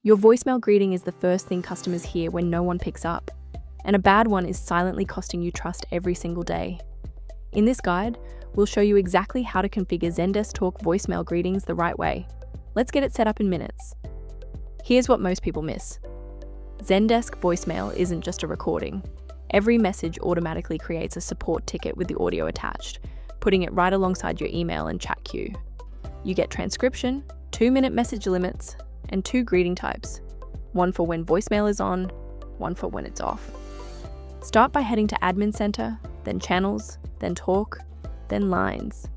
Your voicemail greeting is the first thing customers hear when no one picks up, and a bad one is silently costing you trust every single day. In this guide, we'll show you exactly how to configure Zendesk Talk voicemail greetings the right way. Let's get it set up in minutes. Here's what most people miss. Zendesk voicemail isn't just a recording. Every message automatically creates a support ticket with the audio attached, putting it right alongside your email and chat queue. You get transcription, 2-minute message limits, and 2 greeting types, one for when voicemail is on, one for when it's off. Start by heading to Admin Center, then Channels, then Talk, then Lines.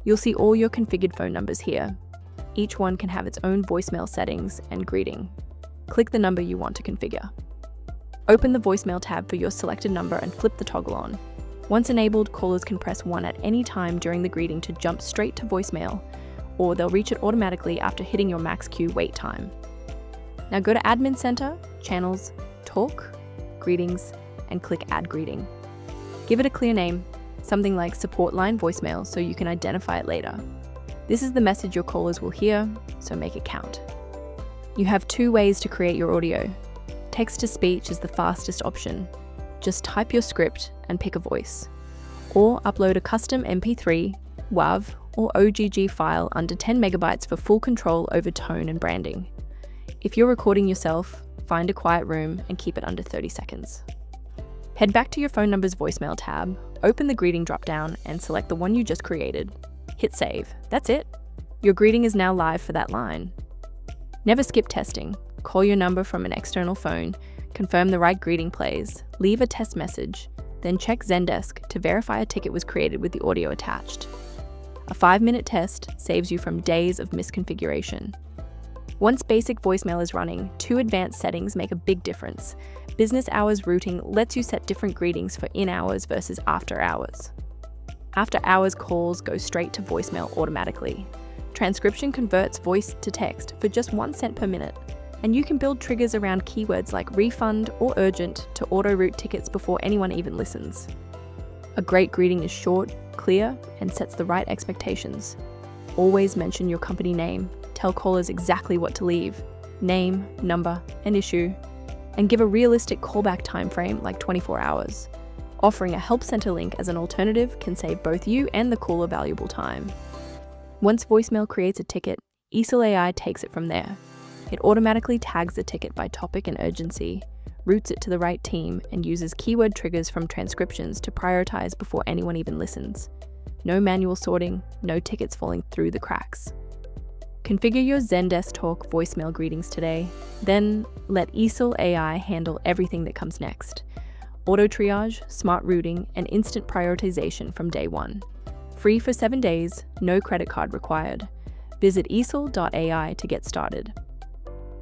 You'll see all your configured phone numbers here. Each one can have its own voicemail settings and greeting. Click the number you want to configure. Open the voicemail tab for your selected number and flip the toggle on. Once enabled, callers can press 1 at any time during the greeting to jump straight to voicemail, or they'll reach it automatically after hitting your max queue wait time. Now go to Admin Center, Channels, Talk, Greetings, and click Add Greeting. Give it a clear name, something like Support Line Voicemail, so you can identify it later. This is the message your callers will hear, so make it count. You have 2 ways to create your audio. Text-to-speech is the fastest option. Just type your script and pick a voice. Or upload a custom MP3, WAV, or OGG file under 10 megabytes for full control over tone and branding. If you're recording yourself, find a quiet room and keep it under 30 seconds. Head back to your phone number's voicemail tab, open the greeting dropdown, and select the one you just created. Hit save. That's it. Your greeting is now live for that line. Never skip testing. Call your number from an external phone, confirm the right greeting plays, leave a test message, then check Zendesk to verify a ticket was created with the audio attached. A 5-minute test saves you from days of misconfiguration. Once basic voicemail is running, 2 advanced settings make a big difference. Business hours routing lets you set different greetings for in-hours versus after-hours. After-hours calls go straight to voicemail automatically. Transcription converts voice to text for just 1 cent per minute, and you can build triggers around keywords like refund or urgent to auto-route tickets before anyone even listens. A great greeting is short, clear, and sets the right expectations. Always mention your company name, tell callers exactly what to leave, name, number, and issue, and give a realistic callback time frame like 24 hours. Offering a help center link as an alternative can save both you and the caller valuable time. Once voicemail creates a ticket, Easel AI takes it from there. It automatically tags the ticket by topic and urgency, routes it to the right team, and uses keyword triggers from transcriptions to prioritize before anyone even listens. No manual sorting, no tickets falling through the cracks. Configure your Zendesk Talk voicemail greetings today, then let Easel AI handle everything that comes next. Auto triage, smart routing, and instant prioritization from day 1. Free for 7 days, no credit card required. Visit easel.ai to get started.